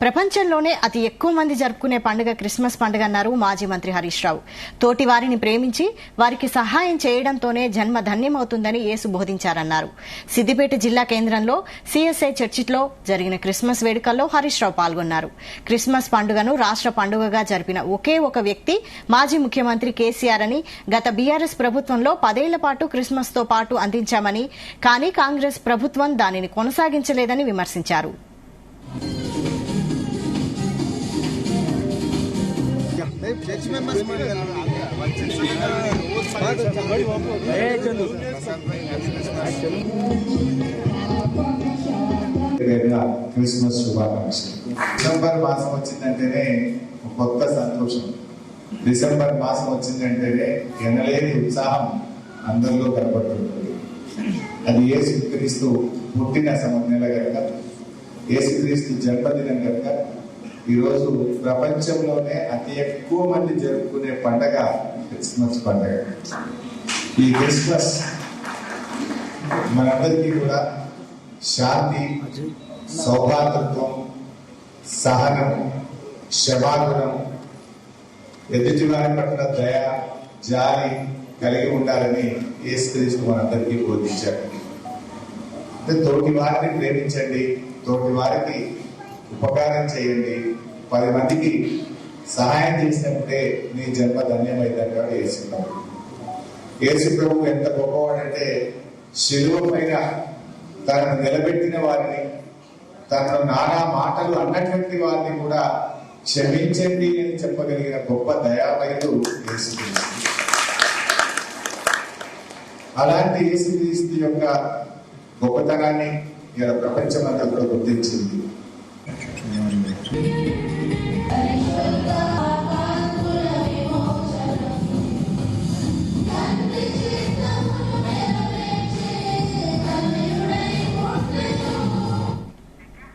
ప్రపంచంలోనే అతి ఎక్కువ మంది జరుపుకునే పండుగ క్రిస్మస్ పండుగ అన్నారు మాజీ మంత్రి హరీష్ రావు. తోటి వారిని ప్రేమించి వారికి సహాయం చేయడంతోనే జన్మ ధన్యమవుతుందని యేసు బోధించారన్నారు. సిద్దిపేట జిల్లా కేంద్రంలో సిఎస్ఐ చర్చిలో జరిగిన క్రిస్మస్ వేడుకల్లో హరీష్ రావు పాల్గొన్నారు. క్రిస్మస్ పండుగను రాష్ట్ర పండుగగా జరిపిన ఒకే ఒక వ్యక్తి మాజీ ముఖ్యమంత్రి కేసీఆర్ అని, గత బీఆర్ఎస్ ప్రభుత్వంలో 10 ఏళ్ల పాటు క్రిస్మస్ తో పాటు అందించామని, కానీ కాంగ్రెస్ ప్రభుత్వం దానిని కొనసాగించలేదని విమర్శించారు. క్రిస్మస్ శుభాకాంక్షలు. డిసెంబర్ మాసం వచ్చిందంటేనే కొత్త సంతోషం. డిసెంబర్ మాసం వచ్చిందంటేనే ఎనలేని ఉత్సాహం అందరిలో కనబడుతుంటుంది. అది యేసుక్రీస్తు పుట్టిన నెల కనుక, యేసుక్రీస్తు జన్మదినం కనుక ఈరోజు ప్రపంచంలోనే అతి ఎక్కువ మంది జరుపుకునే పండగ క్రిస్మస్ పండగ. ఈ క్రిస్మస్ మనందరికీ కూడా శాంతి, సౌహార్దత్వం, సహనం, క్షమాగుణం, ఎదుటి వారి పట్ల దయ, జాలి కలిగి ఉండాలని యేసుక్రీస్తు మనందరికీ బోధించారు. అంటే తోటి వారిని ప్రేమించండి, తోటి వారికి ఉపకారం చేయండి, 10 మందికి సహాయం చేసినప్పుడే నీ జన్మ ధన్యమైందంటాడు యేసు ప్రభు. యేసు ప్రభు ఎంత గొప్పవాడంటే శిలువ పైన తనను నిలబెట్టిన వారిని, తనను నానా మాటలు అన్నటువంటి వారిని కూడా క్షమించండి అని చెప్పగలిగిన గొప్ప దయామయుడు యేసుక్రీస్తు. అలాంటి యేసుక్రీస్తు యొక్క గొప్పతనాన్ని ఇలా ప్రపంచమంతా కూడా గుర్తించింది.